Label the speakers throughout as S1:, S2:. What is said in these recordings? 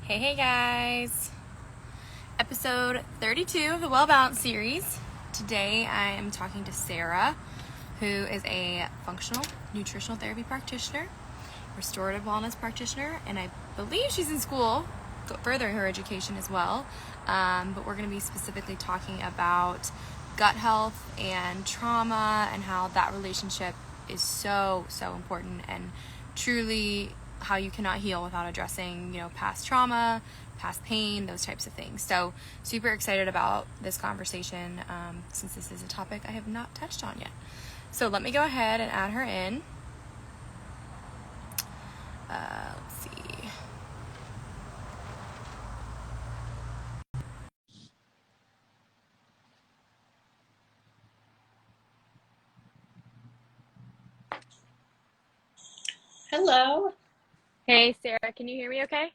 S1: Hey guys! Episode 32 of the Well Balanced series. Today I am talking to Sarah, who is a functional nutritional therapy practitioner, restorative wellness practitioner, and I believe she's in school, furthering her education as well. But we're going to be specifically talking about gut health and trauma and how that relationship is so important and truly how you cannot heal without addressing, past trauma, past pain, those types of things. So super excited about this conversation since this is a topic I have not touched on yet. So let me go ahead and add her in. Let's see.
S2: Hello.
S1: Hey Sarah, can you hear me okay?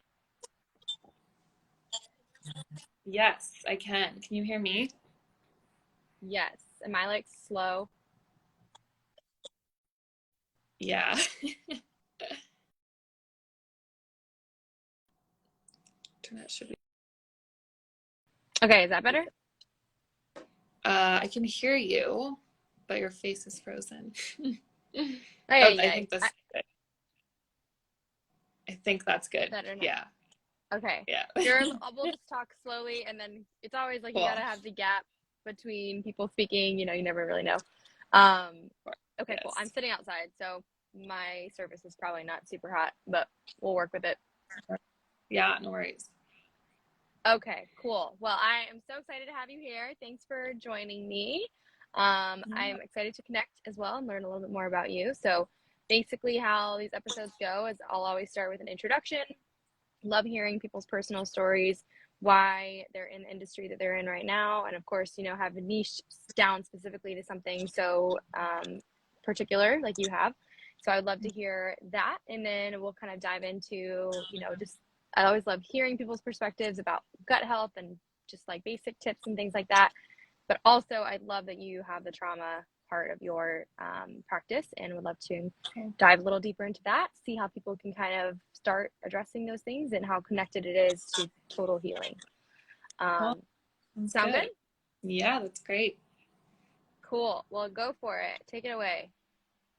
S2: Yes, I can. Can you hear me?
S1: Yes. Am I like slow?
S2: Yeah. Internet should be.
S1: Okay, is that better?
S2: I can hear you, but your face is frozen.
S1: Oh,
S2: Oh,
S1: yeah.
S2: I think that's good.
S1: Better now.
S2: Yeah.
S1: Okay.
S2: Yeah.
S1: We'll just talk slowly, and then it's always like you
S2: Cool.
S1: gotta have the gap between people speaking. You never really know. Okay,
S2: Yes.
S1: cool. I'm sitting outside, so my service is probably not super hot, but we'll work with it.
S2: Yeah, no worries.
S1: Okay, cool. Well, I am so excited to have you here. Thanks for joining me. I'm excited to connect as well and learn a little bit more about you. So basically how these episodes go is I'll always start with an introduction. Love hearing people's personal stories, why they're in the industry that they're in right now, and of course, have a niche down specifically to something so particular like you have. So I would love to hear that, and then we'll kind of dive into, just I always love hearing people's perspectives about gut health and just like basic tips and things like that. But also, I love that you have the trauma part of your practice and would love to dive a little deeper into that, see how people can kind of start addressing those things and how connected it is to total healing.
S2: Cool.
S1: Sound good?
S2: Yeah, that's great.
S1: Cool. Well, go for it. Take it away.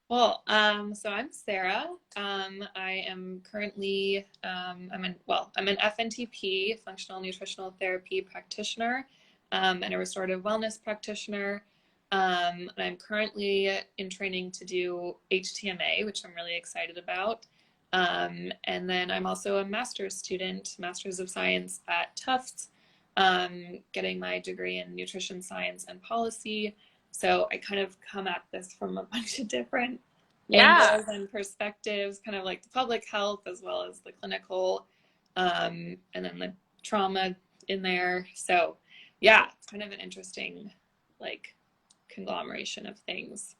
S2: Cool. So I'm Sarah. I am currently I'm an FNTP, functional nutritional therapy practitioner, and a restorative wellness practitioner. And I'm currently in training to do HTMA, which I'm really excited about. And then I'm also a master's student, Master's of Science at Tufts, getting my degree in nutrition science and policy. So I kind of come at this from a bunch of different angles and perspectives, kind of like the public health as well as the clinical, and then the trauma in there. So yeah, it's kind of an interesting like conglomeration of things.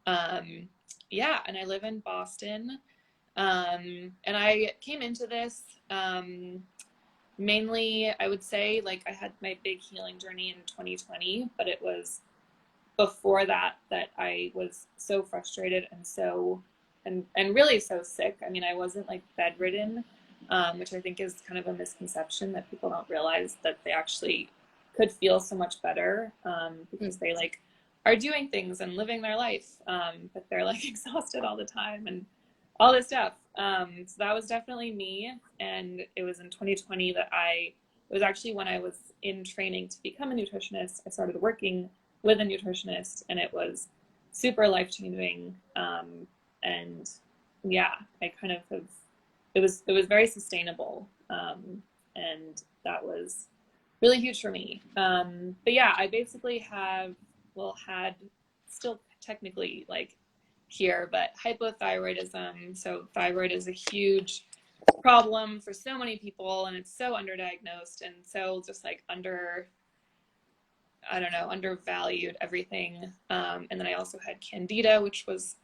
S2: Yeah, and I live in Boston. And I came into this mainly, I would say, like I had my big healing journey in 2020, but it was before that I was so frustrated and so and really so sick. I mean, I wasn't like bedridden, which I think is kind of a misconception that people don't realize that they actually could feel so much better because they like are doing things and living their life, but they're like exhausted all the time and all this stuff. So that was definitely me, and it was in 2020 that it was actually when I was in training to become a nutritionist. I started working with a nutritionist, and it was super life-changing. And yeah, I kind of have, it was very sustainable. And that was really huge for me. But yeah, I basically had still technically like here, but hypothyroidism. So thyroid is a huge problem for so many people, and it's so underdiagnosed and so just like undervalued everything. And then I also had candida, which was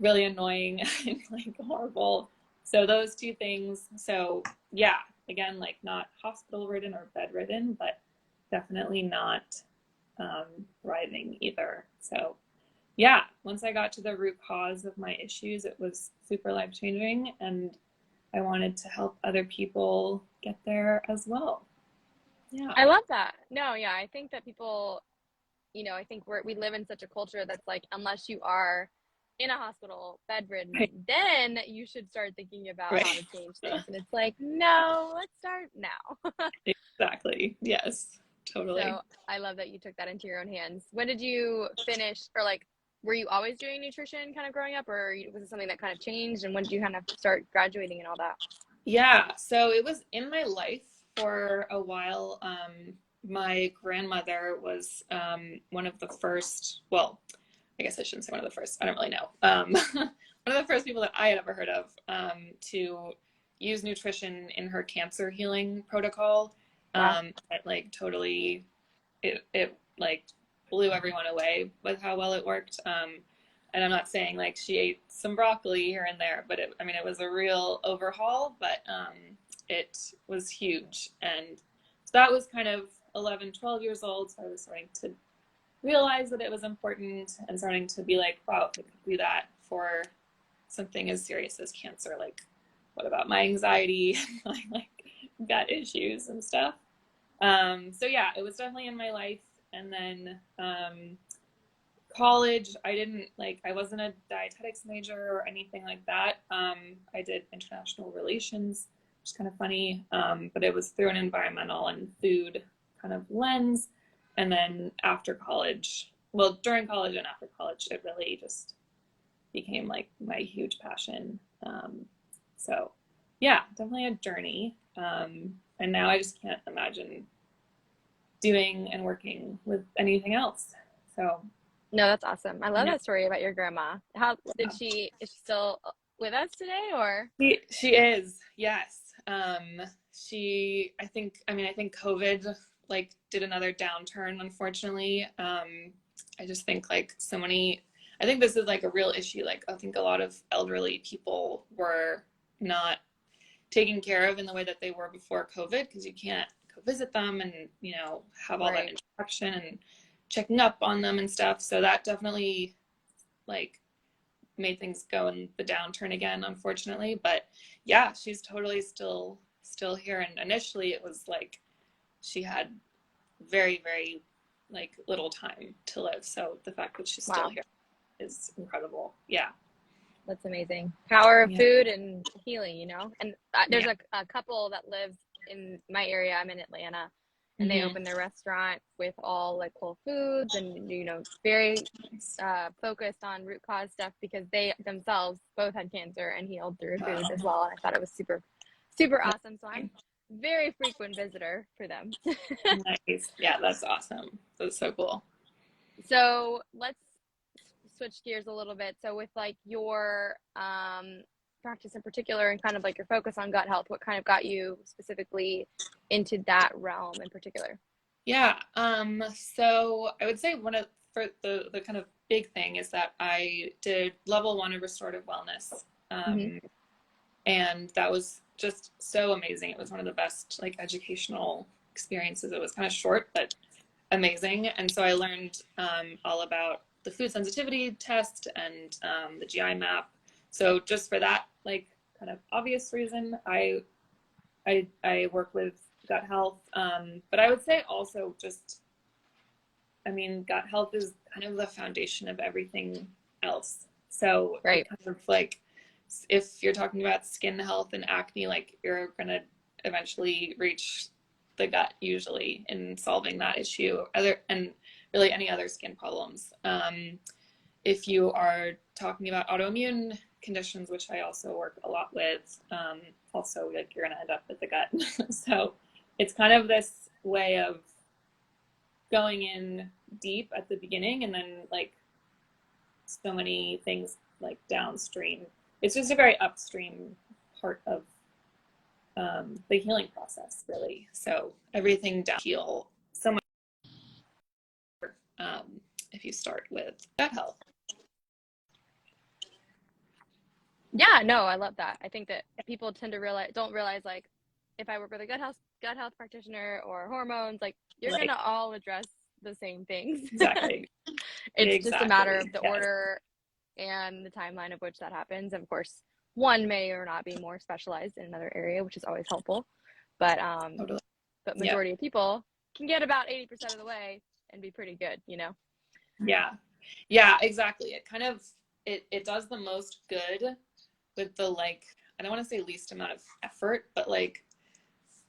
S2: really annoying and like horrible. So those two things. So yeah, again, like not hospital ridden or bedridden, but definitely not thriving either. So yeah, once I got to the root cause of my issues, it was super life changing. And I wanted to help other people get there as well. Yeah.
S1: I love that. No, yeah, I think that people, I think we live in such a culture that's like, unless you are in a hospital bedridden,
S2: Right.
S1: then you should start thinking about how
S2: Right.
S1: to change things. And it's like, no, let's start now.
S2: Exactly. Yes,
S1: So
S2: totally.
S1: I love that you took that into your own hands. When did you finish, or like, were you always doing nutrition kind of growing up, or was it something that kind of changed? And when did you kind of start graduating and all that?
S2: Yeah, so it was in my life for a while. My grandmother was one of the first, well, I guess I shouldn't say one of the first, I don't really know. One of the first people that I had ever heard of to use nutrition in her cancer healing protocol.
S1: Wow.
S2: It like totally, it like blew everyone away with how well it worked. And I'm not saying like she ate some broccoli here and there, but I mean, it was a real overhaul, but it was huge. And so that was kind of 11, 12 years old. So I was starting to realize that it was important and starting to be like, wow, if I could do that for something as serious as cancer, like what about my anxiety, my like gut issues and stuff. So yeah, it was definitely in my life. And then college, I wasn't a dietetics major or anything like that. I did international relations, which is kind of funny, but it was through an environmental and food kind of lens. And then after college, well, during college and after college, it really just became like my huge passion. So yeah, definitely a journey. And now I just can't imagine doing and working with anything else. So
S1: No, that's awesome. I love
S2: yeah.
S1: that story about your grandma. How did is she still with us today, or?
S2: She is, yes. I think COVID like did another downturn, unfortunately. I just think like I think this is like a real issue. Like I think a lot of elderly people were not taken care of in the way that they were before COVID because you can't go visit them and, have all that
S1: Right.
S2: interaction and checking up on them and stuff. So that definitely like made things go in the downturn again, unfortunately. But yeah, she's totally still here. And initially, it was like she had very very like little time to live. So the fact that she's still
S1: Wow.
S2: here is incredible. Yeah.
S1: That's amazing. Power of
S2: Yeah.
S1: food and healing. And there's
S2: Yeah.
S1: a couple that lives in my area. I'm in Atlanta, and they
S2: Mm-hmm.
S1: opened their restaurant with all like whole foods and very focused on root cause stuff because they themselves both had cancer and healed through
S2: Wow.
S1: food as well. And I thought it was super, super awesome. So I'm very frequent visitor for them.
S2: Nice. Yeah, that's awesome. That's so cool.
S1: So let's switch gears a little bit. So with like your practice in particular and kind of like your focus on gut health, what kind of got you specifically into that realm in particular?
S2: Yeah. So I would say one of for the kind of big thing is that I did level 1 of restorative wellness.
S1: Mm-hmm.
S2: And that was just so amazing. It was one of the best like educational experiences. It was kind of short, but amazing. And so I learned all about the food sensitivity test and the GI map. So just for that, like kind of obvious reason, I work with gut health. But I would say also just, I mean, gut health is kind of the foundation of everything else. So
S1: Right.
S2: it kind of like, if you're talking about skin health and acne, like you're gonna eventually reach the gut usually in solving that issue. And really any other skin problems. If you are talking about autoimmune conditions, which I also work a lot with, also like you're gonna end up with the gut. So it's kind of this way of going in deep at the beginning and then like so many things like downstream. It's just a very upstream part of the healing process, really. So everything down heal so much if you start with gut health.
S1: Yeah, no, I love that. I think that people tend to don't realize like if I work with a gut health practitioner or hormones, like you're
S2: Right.
S1: gonna all address the same things.
S2: Exactly.
S1: It's just a matter
S2: Exactly.
S1: of the
S2: Yes.
S1: order and the timeline of which that happens. Of course, one may or not be more specialized in another area, which is always helpful. But
S2: Totally.
S1: but
S2: Yeah.
S1: majority of people can get about 80% of the way and be pretty good, you know?
S2: Yeah. Yeah, exactly. It kind of, it does the most good with the, like, I don't want to say least amount of effort, but like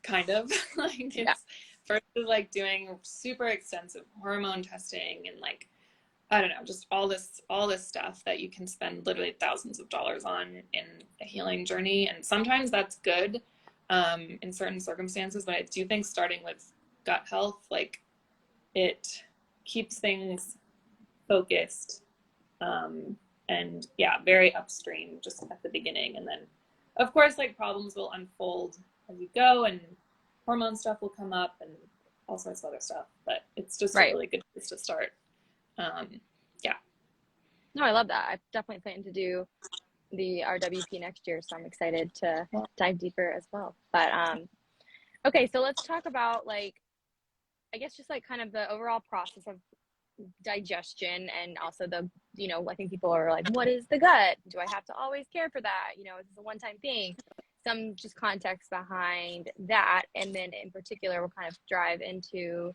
S2: kind of like
S1: Yeah.
S2: it's versus like doing super extensive hormone testing and like, I don't know, just all this stuff that you can spend literally thousands of dollars on in a healing journey. And sometimes that's good in certain circumstances, but I do think starting with gut health, like, it keeps things focused, and yeah, very upstream just at the beginning. And then of course, like, problems will unfold as you go, and hormone stuff will come up and all sorts of other stuff, but it's just a
S1: Right.
S2: really good place to start. Yeah.
S1: No, I love that. I definitely plan to do the RWP next year, so I'm excited to dive deeper as well. But okay, so let's talk about, like, I guess just like kind of the overall process of digestion, and also the, you know, I think people are like, what is the gut? Do I have to always care for that? You know, is this a one-time thing? Some just context behind that, and then in particular we'll kind of drive into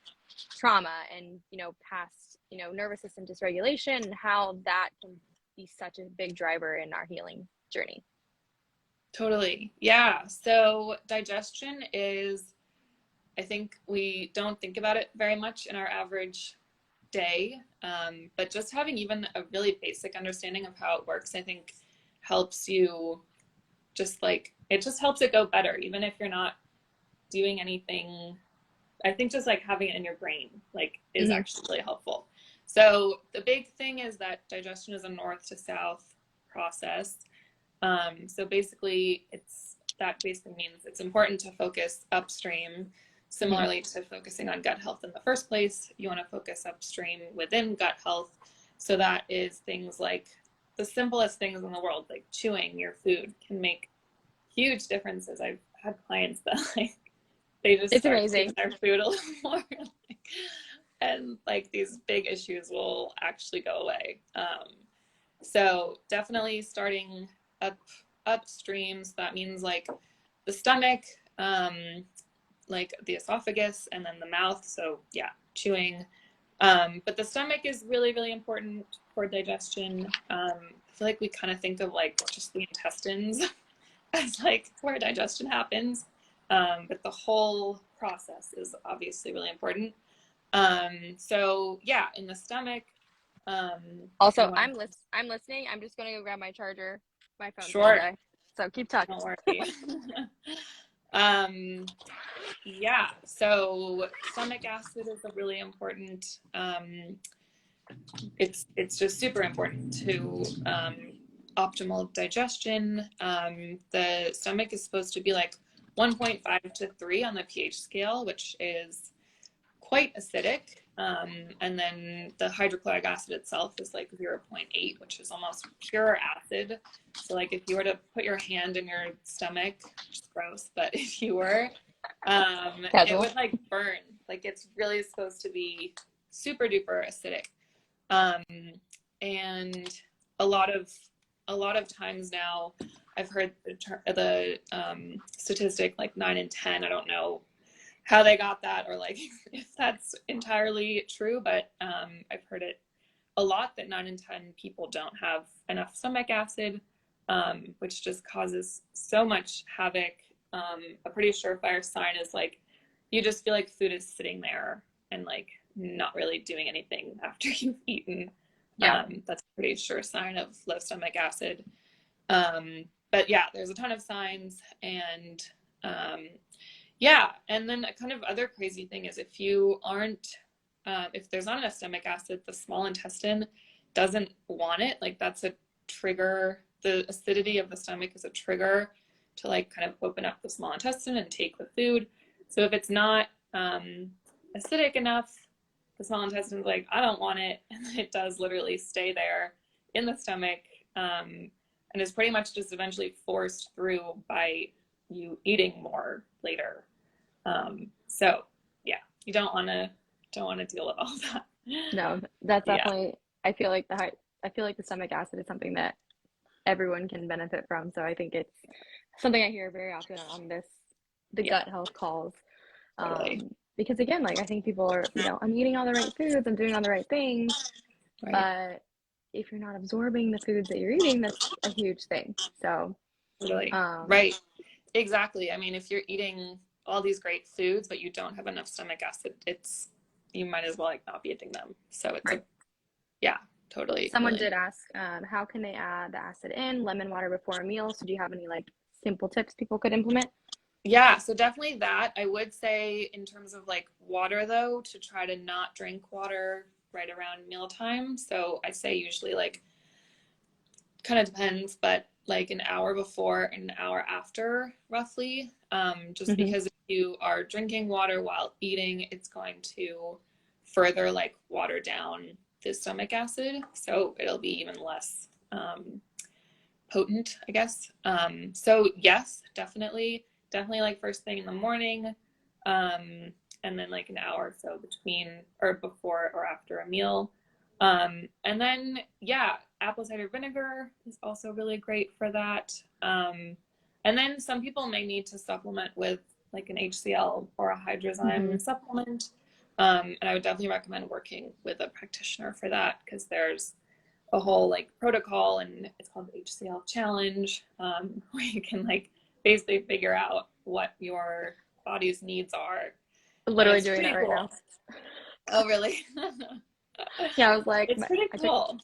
S1: trauma and, you know, past, you know, nervous system dysregulation and how that can be such a big driver in our healing journey.
S2: Totally. Yeah. So digestion is, I think we don't think about it very much in our average day, but just having even a really basic understanding of how it works, I think helps you, just like, it just helps it go better, even if you're not doing anything. I think just like having it in your brain, like, is actually really helpful. So the big thing is that digestion is a north to south process. So basically that basically means it's important to focus upstream. Similarly to focusing on gut health in the first place, you want to focus upstream within gut health. So that is things like the simplest things in the world, like chewing your food, can make huge differences. I've had clients that, like, they just
S1: It's
S2: start
S1: amazing.
S2: chewing their food a little more, and like these big issues will actually go away. So definitely starting upstream. So that means like the stomach, like the esophagus, and then the mouth. So yeah, chewing. But the stomach is really, really important for digestion. I feel like we kind of think of like just the intestines as like where digestion happens. But the whole process is obviously really important. So yeah, in the stomach.
S1: Also, I'm listening. I'm just gonna go grab my charger. My phone's gonna
S2: Sure.
S1: die. So keep talking.
S2: Don't worry. Yeah, so stomach acid is a really important, it's just super important to optimal digestion. The stomach is supposed to be like 1.5 to 3 on the pH scale, which is quite acidic. And then the hydrochloric acid itself is like 0.8, which is almost pure acid. So like if you were to put your hand in your stomach, which is gross, but if you were, it would like burn. Like, it's really supposed to be super duper acidic. And a lot of times now I've heard the statistic like 9 in 10. I don't know how they got that, or like if that's entirely true, but I've heard it a lot that 9 in 10 people don't have enough stomach acid, which just causes so much havoc. A pretty surefire sign is like you just feel like food is sitting there and like not really doing anything after you've eaten.
S1: Yeah.
S2: That's a pretty sure sign of low stomach acid. But yeah, there's a ton of signs. And yeah, and then a kind of other crazy thing is if you aren't, if there's not enough stomach acid, the small intestine doesn't want it. Like, that's a trigger. The acidity of the stomach is a trigger to like kind of open up the small intestine and take the food. So if it's not acidic enough, the small intestine is like, I don't want it. And then it does literally stay there in the stomach, and is pretty much just eventually forced through by you eating more later. So yeah, you don't want to deal with all that.
S1: No, that's
S2: Yeah.
S1: definitely. I feel like the stomach acid is something that everyone can benefit from. So I think it's something I hear very often on the
S2: Yeah,
S1: gut health calls.
S2: totally.
S1: Because again, like I think people are, I'm eating all the right foods, I'm doing all the right things,
S2: Right.
S1: but if you're not absorbing the foods that you're eating, that's a huge thing. So,
S2: Totally.
S1: um,
S2: Right. Exactly. I mean, if you're eating all these great foods, but you don't have enough stomach acid, you might as well like not be eating them. So
S1: right.
S2: yeah, totally.
S1: Someone
S2: Really.
S1: did ask, how can they add the acid in lemon water before a meal? So do you have any like simple tips people could implement?
S2: Yeah. So definitely that. I would say in terms of like water though, to try to not drink water right around mealtime. So I say usually like kind of depends, but like an hour before and an hour after, roughly. Just
S1: Mm-hmm.
S2: because if you are drinking water while eating, it's going to further like water down the stomach acid, so it'll be even less potent, I guess. So yes, definitely like first thing in the morning, and then like an hour or so between or before or after a meal. And then yeah, apple cider vinegar is also really great for that. And then some people may need to supplement with like an HCl or a
S1: Mm-hmm.
S2: hydrozyme supplement. And I would definitely recommend working with a practitioner for that because there's a whole like protocol and it's called the HCl challenge, where you can like basically figure out what your body's needs are. And
S1: Literally
S2: it's
S1: doing that
S2: pretty
S1: right now.
S2: cool. Oh, really?
S1: Yeah, I was like,
S2: It's pretty cool.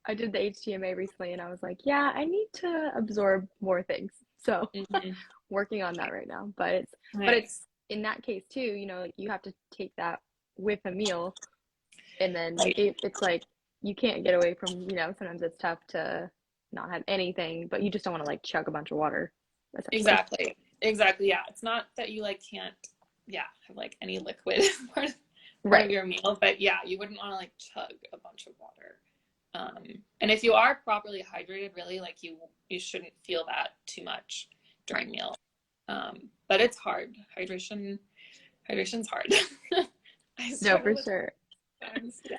S1: I did the HTMA recently, and I was like, yeah, I need to absorb more things. So
S2: Mm-hmm.
S1: working on that right now. But it's
S2: Nice.
S1: in that case too, like you have to take that with a meal, and then
S2: Right.
S1: it's like you can't get away from, sometimes it's tough to not have anything, but you just don't want to like chug a bunch of water, essentially.
S2: Exactly. Exactly. Yeah. It's not that you like can't, yeah, have like any liquid part of
S1: Right.
S2: your meal, but yeah, you wouldn't want to like chug a bunch of water. And if you are properly hydrated, really, like you shouldn't feel that too much during meal. But it's hard. Hydration's hard. I
S1: No,
S2: struggle
S1: for
S2: with
S1: sure.
S2: times. Yeah.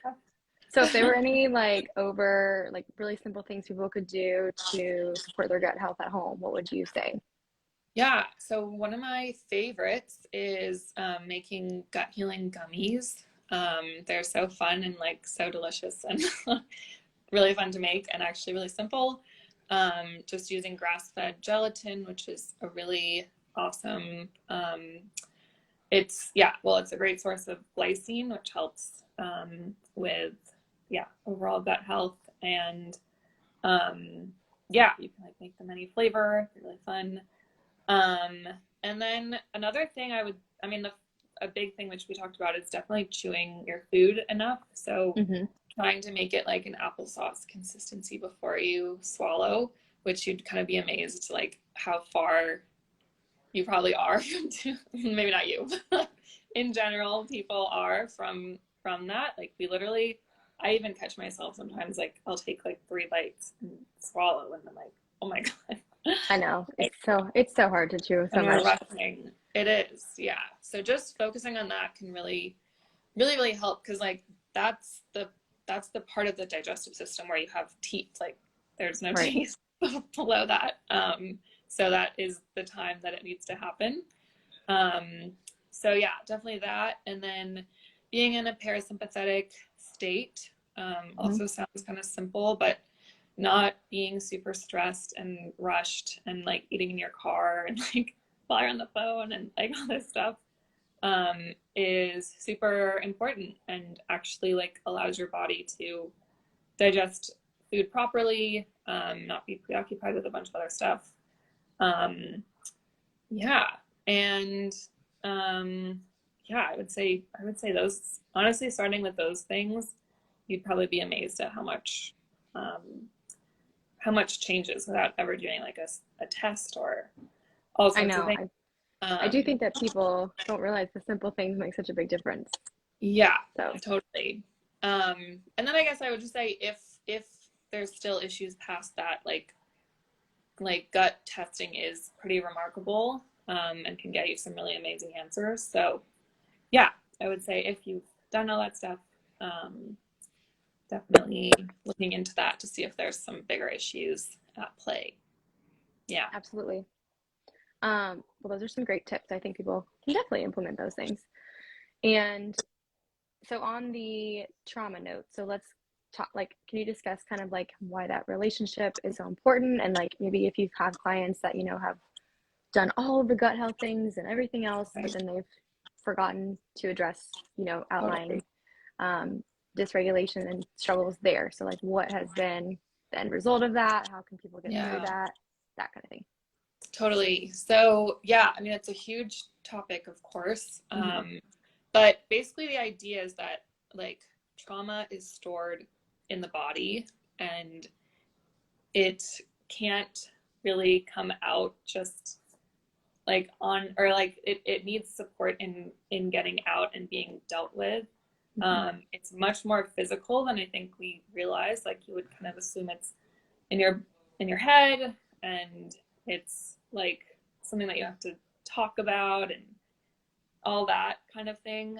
S1: So if there were any like really simple things people could do to support their gut health at home, what would you say?
S2: Yeah. So one of my favorites is making gut healing gummies. They're so fun and like so delicious and really fun to make and actually really simple. Just using grass-fed gelatin, which is a really awesome. It's a great source of glycine, which helps with overall gut health. And you can like make them any flavor. They're really fun. Um, and then another thing a big thing which we talked about is definitely chewing your food enough. So
S1: Hmm.
S2: trying to make it like an applesauce consistency before you swallow, which you'd kind of be amazed like how far you probably are maybe not you, but in general, people are from that. Like we literally, I even catch myself sometimes like I'll take like 3 bites and swallow, and I'm like, oh my god.
S1: I know.
S2: Like,
S1: It's so hard to chew so
S2: and we're
S1: much.
S2: rushing. It is, yeah. So just focusing on that can really, really, really help because like that's the that's the part of the digestive system where you have teeth. Like there's no
S1: Right.
S2: taste below that. So that is the time that it needs to happen. Um, so yeah, definitely that. And then being in a parasympathetic state
S1: Hmm.
S2: also sounds kind of simple, but not being super stressed and rushed and like eating in your car and like while you're on the phone and like all this stuff is super important and actually like allows your body to digest food properly, not be preoccupied with a bunch of other stuff. Um, yeah, and um, yeah, I would say those honestly, starting with those things, you'd probably be amazed at um, how much changes without ever doing like a test or all
S1: I
S2: sorts of
S1: know.
S2: things.
S1: I do
S2: Um,
S1: think that people don't realize the simple things make such a big difference.
S2: yeah,
S1: So,
S2: totally. And then I guess I would just say if there's still issues past that, like gut testing is pretty remarkable and can get you some really amazing answers. So yeah, I would say if you've done all that stuff, definitely looking into that to see if there's some bigger issues at play. Yeah.
S1: Absolutely. Well, those are some great tips. I think people can definitely implement those things. And so on the trauma note, so let's talk, like, can you discuss kind of like why that relationship is so important? And like maybe if you've had clients that, have done all of the gut health things and everything else, but then they've forgotten to address, outlying dysregulation and struggles there. So like what has been the end result of that? How can people get through that? That kind of thing.
S2: Totally. So yeah, I mean, it's a huge topic, of course. But basically the idea is that like trauma is stored in the body and it can't really come out just like on, or like it needs support in getting out and being dealt with. It's much more physical than I think we realize. Like you would kind of assume it's in your head and it's like something that you have to talk about and all that kind of thing.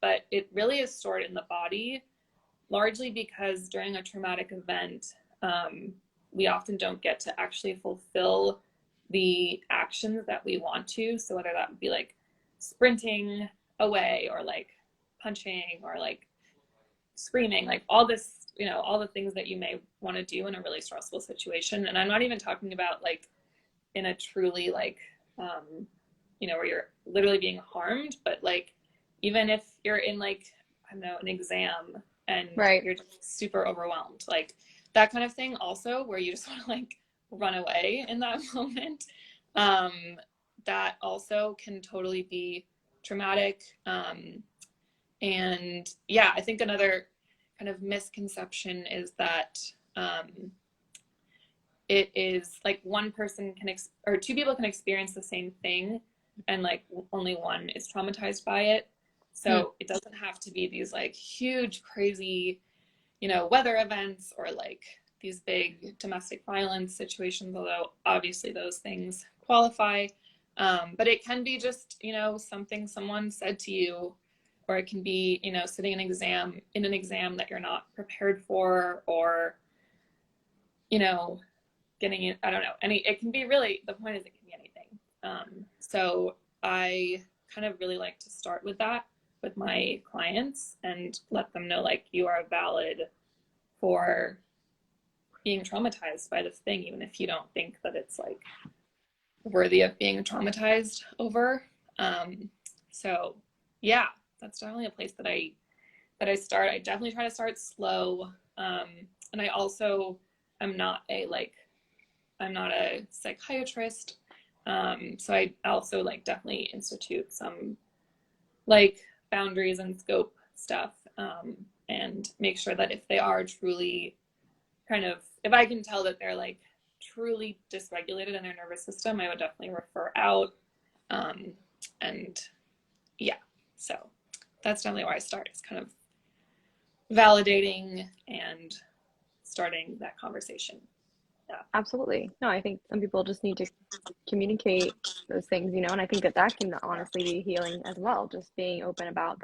S2: But it really is stored in the body, largely because during a traumatic event, we often don't get to actually fulfill the actions that we want to. So whether that would be like sprinting away or like punching or like screaming, like all this, all the things that you may want to do in a really stressful situation. And I'm not even talking about like in a truly like, where you're literally being harmed, but like, even if you're in like, I don't know, an exam and you're just super overwhelmed, like that kind of thing also, where you just want to like run away in that moment. That also can totally be traumatic. And yeah, I think another kind of misconception is that it is like one person or two people can experience the same thing and like only one is traumatized by it. So it doesn't have to be these like huge, crazy, weather events or like these big domestic violence situations, although obviously those things qualify. But it can be just, something someone said to you, or it can be, sitting in an exam that you're not prepared for, or, getting it, I don't know, it can be really, the point is it can be anything. So I kind of really like to start with that with my clients and let them know, like, you are valid for being traumatized by this thing, even if you don't think that it's like worthy of being traumatized over. So yeah, that's definitely a place that I start. I definitely try to start slow. And I also am not I'm not a psychiatrist. So I also like definitely institute some like boundaries and scope stuff, and make sure that if they are truly if I can tell that they're like truly dysregulated in their nervous system, I would definitely refer out. And yeah, so that's definitely where I start. It's kind of validating and starting that conversation. Yeah.
S1: Absolutely. No, I think some people just need to communicate those things, and I think that can honestly be healing as well. Just being open about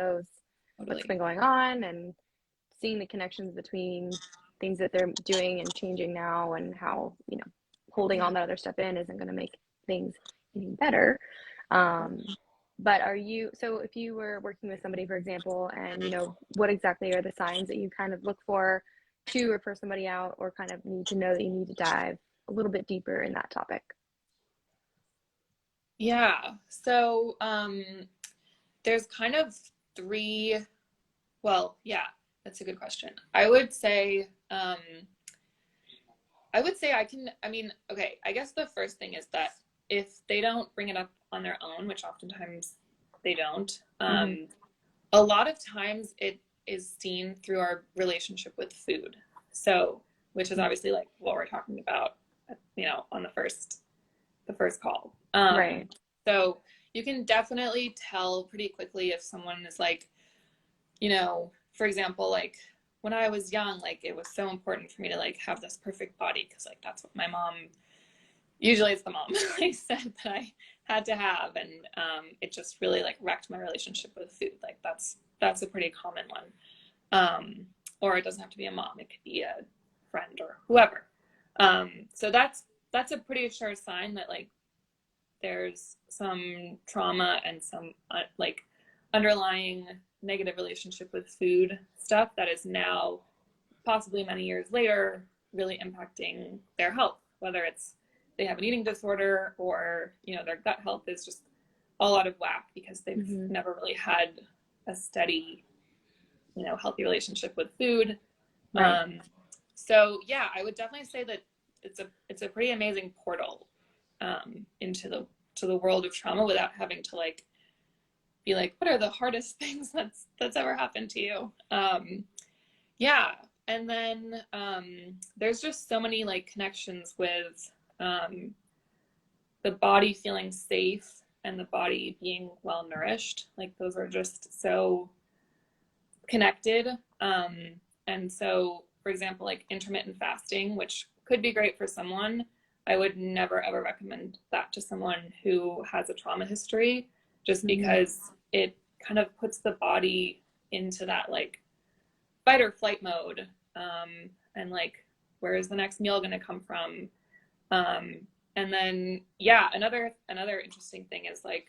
S1: what's been going on and seeing the connections between things that they're doing and changing now, and how, holding all that other stuff in isn't going to make things any better. But so if you were working with somebody, for example, and, what exactly are the signs that you kind of look for to refer somebody out, or kind of need to know that you need to dive a little bit deeper in that topic?
S2: Yeah. So there's kind of three. Well, yeah, that's a good question. I would say okay, I guess the first thing is that if they don't bring it up on their own, which oftentimes they don't, a lot of times it is seen through our relationship with food. So, which is obviously like what we're talking about, on the first call.
S1: Right.
S2: So you can definitely tell pretty quickly if someone is like, for example, like when I was young, like it was so important for me to like have this perfect body, because like that's what my mom, usually it's the mom, like said that I had to have, and it just really like wrecked my relationship with food. Like that's a pretty common one. Or it doesn't have to be a mom, it could be a friend or whoever. So that's a pretty sure sign that like there's some trauma and some like underlying negative relationship with food stuff that is now possibly many years later really impacting their health, whether it's they have an eating disorder or, you know, their gut health is just all out of whack because they've never really had a steady, you know, healthy relationship with food.
S1: Right.
S2: So yeah, I would definitely say that it's a pretty amazing portal into the world of trauma without having to like be like, what are the hardest things that's ever happened to you? Yeah, and then there's just so many like connections with the body feeling safe and the body being well nourished. Like those are just so connected. And so, for example, like intermittent fasting, which could be great for someone, I would never ever recommend that to someone who has a trauma history, just because it kind of puts the body into that like fight or flight mode. And like, where is the next meal going to come from? And then, yeah, another interesting thing is like,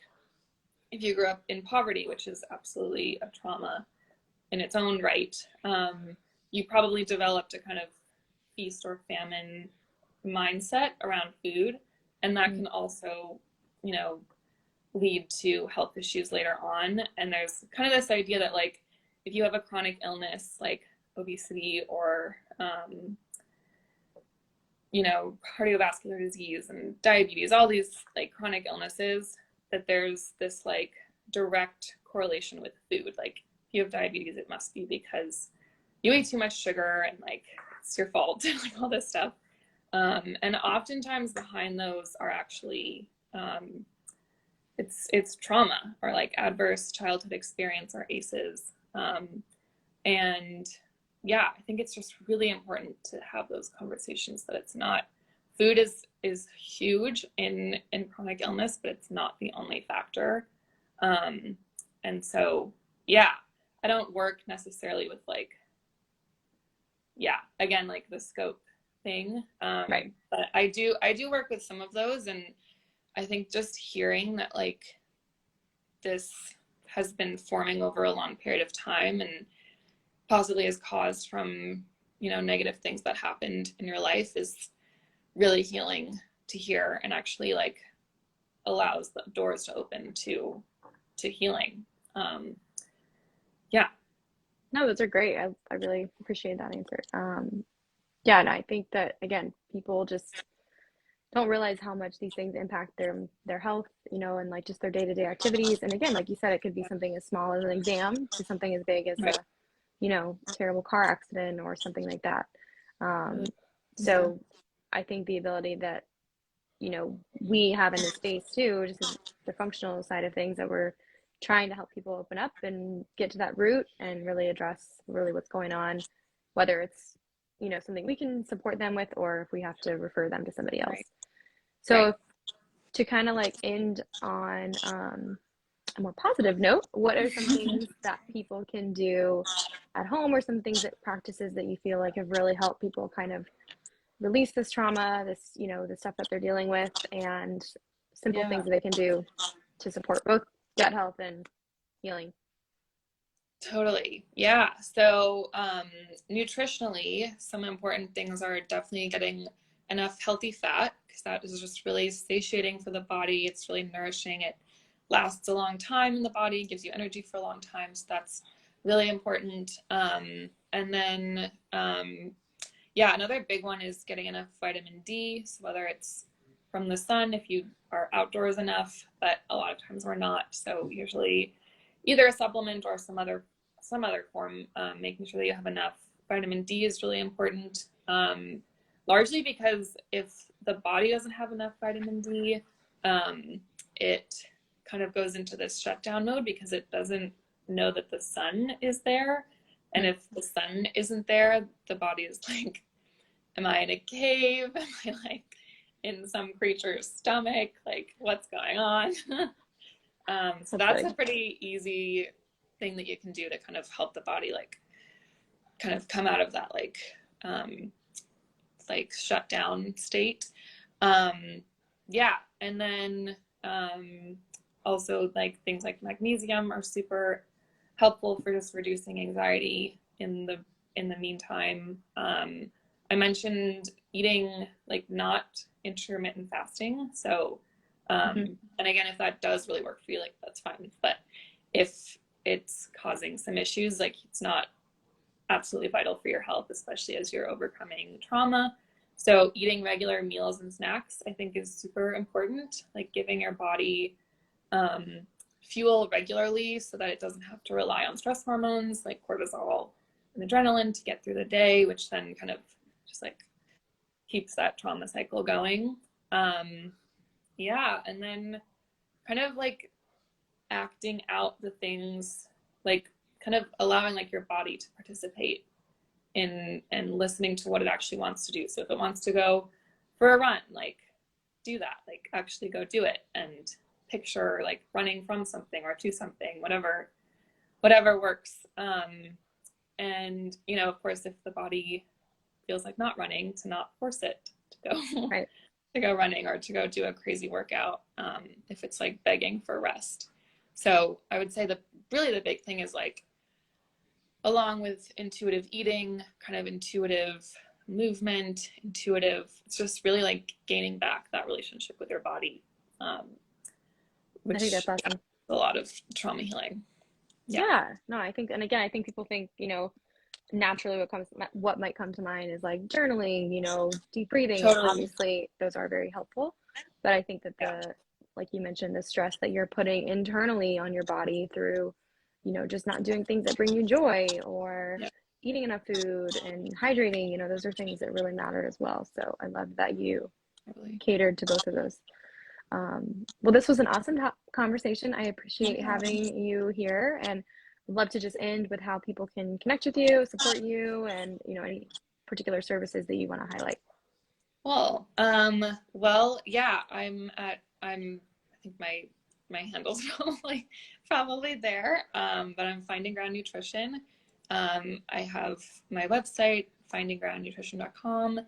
S2: if you grew up in poverty, which is absolutely a trauma in its own right, you probably developed a kind of feast or famine mindset around food, and that can also, you know, lead to health issues later on. And there's kind of this idea that like if you have a chronic illness like obesity or you know, cardiovascular disease and diabetes, all these like chronic illnesses, that there's this like direct correlation with food. Like if you have diabetes, it must be because you eat too much sugar and like it's your fault and like all this stuff. And oftentimes behind those are actually it's trauma or like adverse childhood experience or ACEs. And yeah, I think it's just really important to have those conversations that it's not food is huge in chronic illness, but it's not the only factor. And so yeah, I don't work necessarily with like, yeah, again, like the scope thing.
S1: Right.
S2: But I do work with some of those, and I think just hearing that like this has been forming over a long period of time and possibly is caused from, you know, negative things that happened in your life is really healing to hear, and actually like allows the doors to open to healing. Yeah.
S1: No, those are great. I really appreciate that answer. Yeah, and I think that again, people just don't realize how much these things impact their health, you know, and like just their day-to-day activities. And again, like you said, it could be something as small as an exam to something as big as
S2: Right.
S1: a, you know, terrible car accident or something like that.
S2: Yeah.
S1: So I think the ability that, you know, we have in this space too, just as the functional side of things, that we're trying to help people open up and get to that root and really address really what's going on, whether it's, you know, something we can support them with or if we have to refer them to somebody else.
S2: Right.
S1: So
S2: Right.
S1: to kind of like end on a more positive note, what are some things that people can do at home, or some things that practices that you feel like have really helped people kind of release this trauma, this, you know, the stuff that they're dealing with, and simple
S2: Yeah.
S1: things that they can do to support both gut health and healing?
S2: Totally. Yeah. So, nutritionally, some important things are definitely getting enough healthy fat, because that is just really satiating for the body. It's really nourishing. It lasts a long time in the body, gives you energy for a long time. So that's really important. And then, yeah, another big one is getting enough vitamin D. So whether it's from the sun, if you are outdoors enough, but a lot of times we're not. So usually either a supplement or some other form, making sure that you have enough. Vitamin D is really important, largely because if the body doesn't have enough vitamin D, it kind of goes into this shutdown mode because it doesn't know that the sun is there. And if the sun isn't there, the body is like, am I in a cave? Am I like in some creature's stomach? Like, what's going on? So that's a pretty easy thing that you can do to kind of help the body like kind of come out of that like like shut down state. Yeah, and then also like things like magnesium are super helpful for just reducing anxiety in the meantime. I mentioned eating like not intermittent fasting. So, and again, if that does really work for you, like that's fine. But if it's causing some issues, like it's not absolutely vital for your health, especially as you're overcoming trauma. So eating regular meals and snacks, I think, is super important. Like giving your body fuel regularly so that it doesn't have to rely on stress hormones like cortisol and adrenaline to get through the day, which then kind of just like keeps that trauma cycle going. Yeah, and then kind of like acting out the things, like kind of allowing like your body to participate in and listening to what it actually wants to do. So if it wants to go for a run, like do that, like actually go do it, and picture like running from something or to something, whatever works. And you know, of course, if the body feels like not running, to not force it to go
S1: Right.
S2: to go running or to go do a crazy workout, if it's like begging for rest. So I would say really the big thing is like, along with intuitive eating, kind of intuitive movement, it's just really like gaining back that relationship with your body,
S1: I think
S2: which
S1: that's awesome.
S2: a lot of trauma healing. Yeah.
S1: Yeah, no, I think, and again, I think people think, naturally what might come to mind is like journaling, deep breathing, and
S2: Totally.
S1: obviously those are very helpful. But I think that
S2: Yeah.
S1: like you mentioned, the stress that you're putting internally on your body through, just not doing things that bring you joy, or
S2: Yeah.
S1: eating enough food and hydrating, those are things that really matter as well. So I love that you
S2: Totally.
S1: catered to both of those. Well, this was an awesome conversation. I appreciate
S2: Yeah.
S1: having you here, and would love to just end with how people can connect with you, support you, and any particular services that you want to highlight.
S2: Well, yeah, I think my handle's probably there. But I'm Finding Ground Nutrition. I have my website, findinggroundnutrition.com.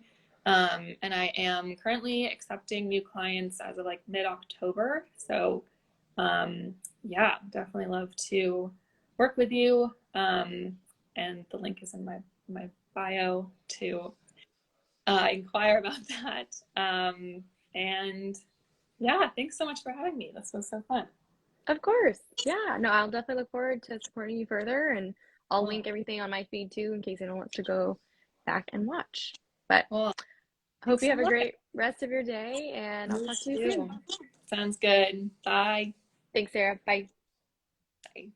S2: And I am currently accepting new clients as of like mid-October. So, yeah, definitely love to work with you. And the link is in my bio to inquire about that. And yeah, thanks so much for having me. This was so fun.
S1: Of course. Yeah. No, I'll definitely look forward to supporting you further, and I'll
S2: Cool.
S1: link everything on my feed too in case anyone wants to go back and watch. But
S2: Well,
S1: hope
S2: thanks
S1: you
S2: so
S1: have a
S2: much.
S1: great rest of your day, and I'll
S2: You
S1: talk to you soon.
S2: too. Sounds good. Bye.
S1: Thanks, Sarah. Bye.
S2: Bye.